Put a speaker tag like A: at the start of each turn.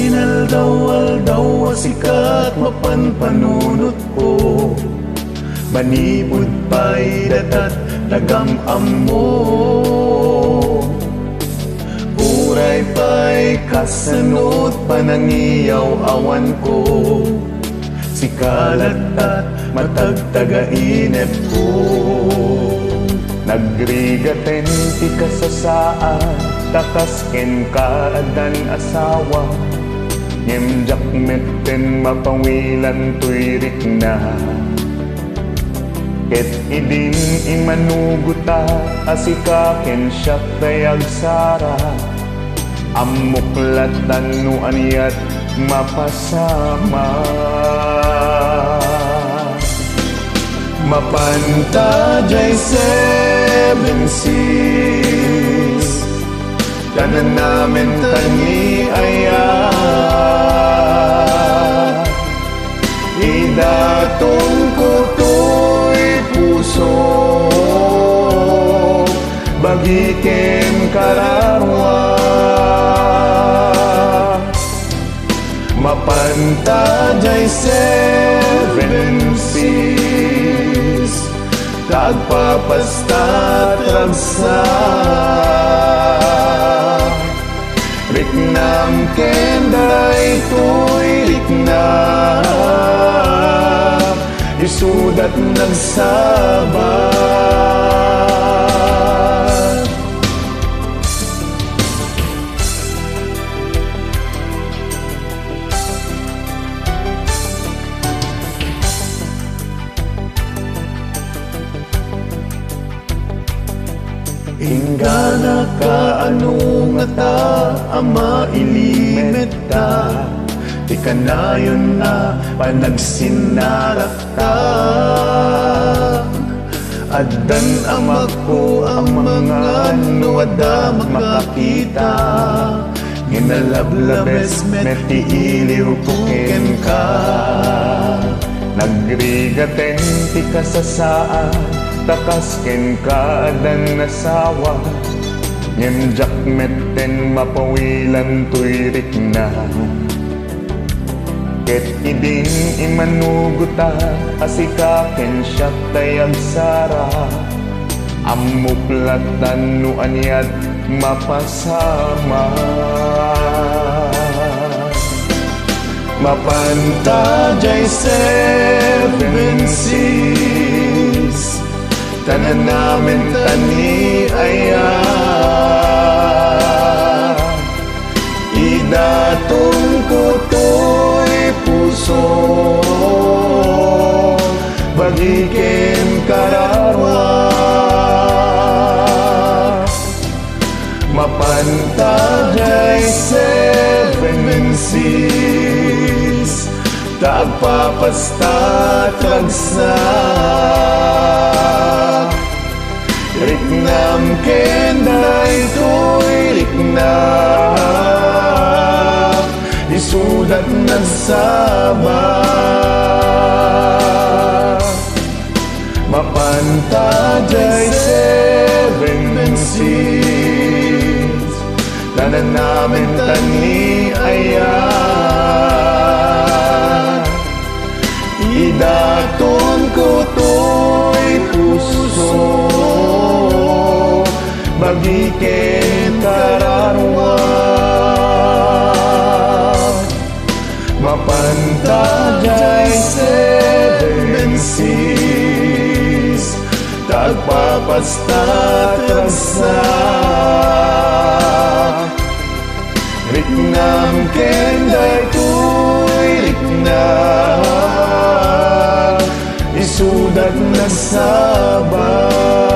A: Inaldaw-aldaw sikat mapanpanunot ko, manipod pa'y datat nagamam mo. Uray pa'y kasanot panangiyaw awan ko, sikalat at matagtaga-inep ko. Nagrigaten ti kasasaan, takasken ka adan asawa. Ngemjak metten mapawilan tuyrik na, ket idin imanuguta asikaken siya dayag sara. Amuklatan no aniyat mapasama, mapanta jay 7 seas, tanan namin tani aya. Idatong ko to'y puso, bagiken kararwa. Mapanta jay 7 seas, tagpapasta tragsa. Riknam kenday to'y riknam, isudat nagsabat. Ingana ka anong ata ama ilimet ta, di ka na yun na panagsinarak ka. Adan amak ko ang mga nuwada makakita, ginalablabes meti iliw kuken ka. Nagrigaten ti kasasaan, takasken ka adan nasawa. Ngemjak metten mapawilan tuyrik na, ket idin imanuguta asikaken siya dayag sara. Amuklatan no aniyat mapasama, mapanta jay 7 seas, tanan namin tani aya. Idatong ko to'y puso, bagiken kararwa. Mapanta jay 7 seas, tagpapasta tragsa. Riknam kenday to'y riknam, isudat nagsabat. Mapanta jay 7 seas, tanan namin tani aya. Idaton ko to'y puso, bagiken kararwa. Mapanta jay 7 seas, tagpapasta tragsa. Riknam kenday to'y riknam, isudat nasabat.